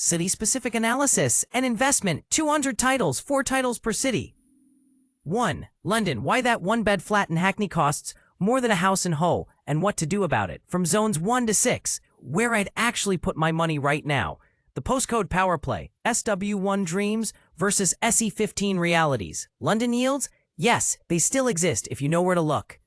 city-specific analysis and investment, 200 titles, 4 titles per city. 1. London, why that one-bed flat in Hackney costs more than a house in Hull, and what to do about it, from zones 1 to 6, where I'd actually put my money right now. The postcode power play, SW1 dreams versus SE15 realities. London yields? Yes, they still exist if you know where to look.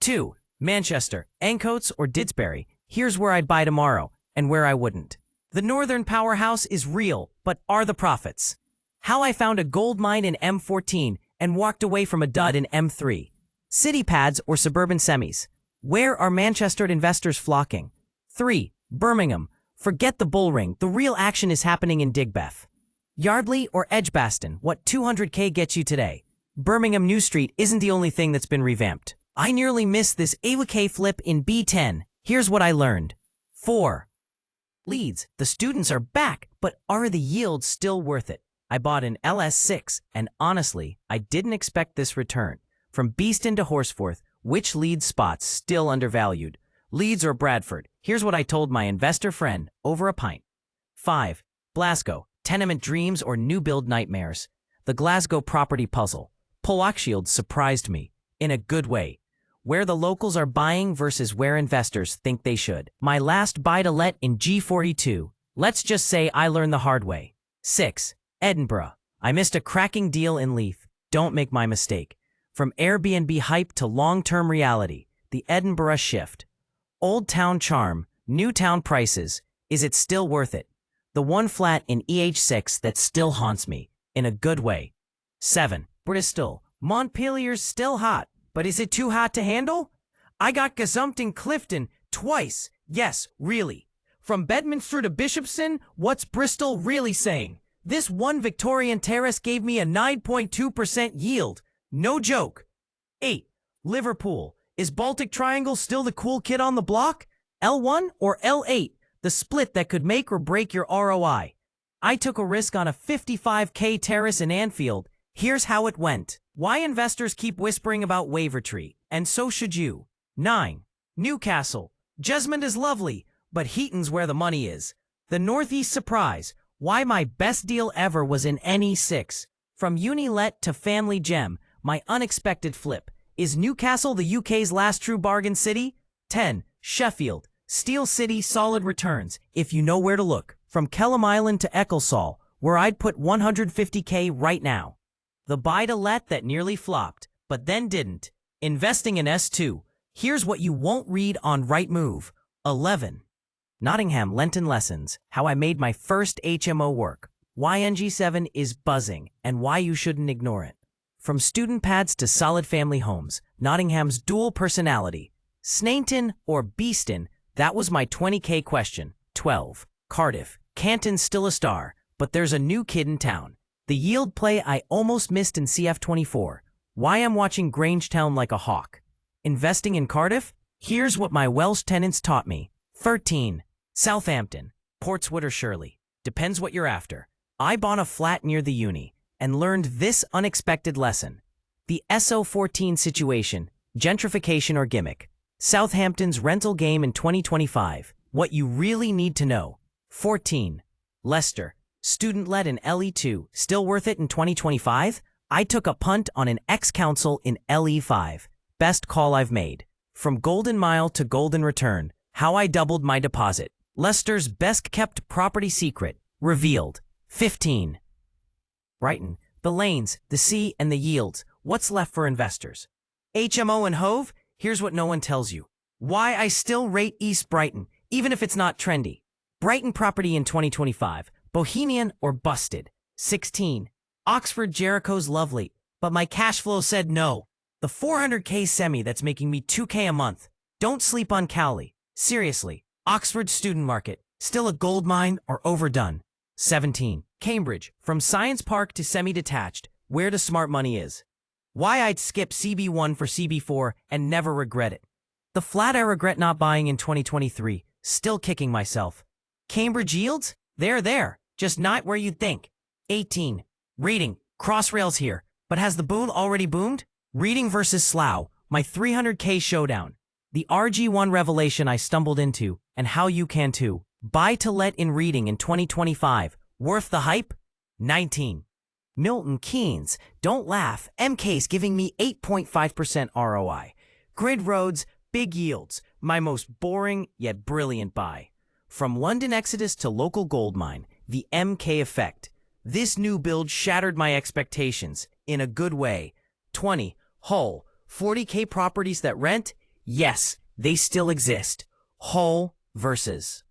2. Manchester, Ancoats or Didsbury, here's where I'd buy tomorrow, and where I wouldn't. The northern powerhouse is real, but are the profits? How I found a gold mine in M14 and walked away from a dud in M3. City pads or suburban semis. Where are Manchester investors flocking? 3. Birmingham. Forget the bull ring. The real action is happening in Digbeth. Yardley or Edgbaston. What 200k gets you today? Birmingham New Street isn't the only thing that's been revamped. I nearly missed this AWK flip in B10. Here's what I learned. 4. Leeds. The students are back, but are the yields still worth it? I bought an LS6, and honestly, I didn't expect this return. From Beeston to Horsforth, which Leeds spots still undervalued? Leeds or Bradford? Here's what I told my investor friend over a pint. 5. Glasgow. Tenement dreams or new build nightmares? The Glasgow property puzzle. Pollockshield surprised me, in a good way. Where the locals are buying versus where investors think they should. My last buy-to-let in G42. Let's just say I learned the hard way. 6. Edinburgh. I missed a cracking deal in Leith. Don't make my mistake. From Airbnb hype to long-term reality, the Edinburgh shift. Old town charm, new town prices. Is it still worth it? The one flat in EH6 that still haunts me, in a good way. 7. Bristol. Montpelier's still hot, but is it too hot to handle? I got gazumped in Clifton twice. Yes, really. From Bedminster to Bishopston, what's Bristol really saying? This one Victorian terrace gave me a 9.2% yield. No joke. 8. Liverpool. Is Baltic Triangle still the cool kid on the block? L1 or L8? The split that could make or break your ROI. I took a risk on a 55k terrace in Anfield. Here's how it went. Why investors keep whispering about Wavertree, and so should you. 9. Newcastle. Jesmond is lovely, but Heaton's where the money is. The Northeast surprise. Why my best deal ever was in NE6. From Unilet to Family Gem, my unexpected flip. Is Newcastle the UK's last true bargain city? 10. Sheffield. Steel City solid returns, if you know where to look. From Kellam Island to Ecclesall, where I'd put 150k right now. The buy-to-let that nearly flopped, but then didn't. Investing in S2. Here's what you won't read on Rightmove. 11. Nottingham Lenten Lessons, how I made my first HMO work. Why NG7 is buzzing, and why you shouldn't ignore it. From student pads to solid family homes, Nottingham's dual personality. Snainton or Beeston, that was my 20k question. 12. Cardiff. Canton's still a star, but there's a new kid in town. The yield play I almost missed in CF24. Why I'm watching Grangetown like a hawk. Investing in Cardiff? Here's what my Welsh tenants taught me. 13. Southampton. Portswood or Shirley. Depends what you're after. I bought a flat near the uni and learned this unexpected lesson. The SO14 situation, gentrification or gimmick. Southampton's rental game in 2025. What you really need to know. 14. Leicester. Student-led in LE2. Still worth it in 2025? I took a punt on an ex-council in LE5. Best call I've made. From Golden Mile to Golden Return. How I doubled my deposit. Leicester's best-kept property secret. Revealed. 15. Brighton. The lanes, the sea, and the yields. What's left for investors? HMO and Hove? Here's what no one tells you. Why I still rate East Brighton, even if it's not trendy. Brighton property in 2025. Bohemian or busted. 16. Oxford Jericho's lovely, but my cash flow said no. The 400k semi that's making me 2k a month. Don't sleep on Cowley. Seriously. Oxford student market. Still a gold mine or overdone. 17. Cambridge. From Science Park to semi-detached. Where the smart money is. Why I'd skip CB1 for CB4 and never regret it. The flat I regret not buying in 2023. Still kicking myself. Cambridge yields? They're there. Just not where you'd think. 18. Reading. Crossrails here. But has the boom already boomed? Reading versus Slough. My 300k showdown. The RG1 revelation I stumbled into, and how you can too. Buy to let in reading in 2025. Worth the hype? 19. Milton Keynes. Don't laugh. MK's giving me 8.5% ROI. Grid roads, big yields. My most boring yet brilliant buy. From London Exodus to local gold mine, the MK effect. This new build shattered my expectations in a good way. 20. Hull. 40K properties that rent? Yes, they still exist. Hull versus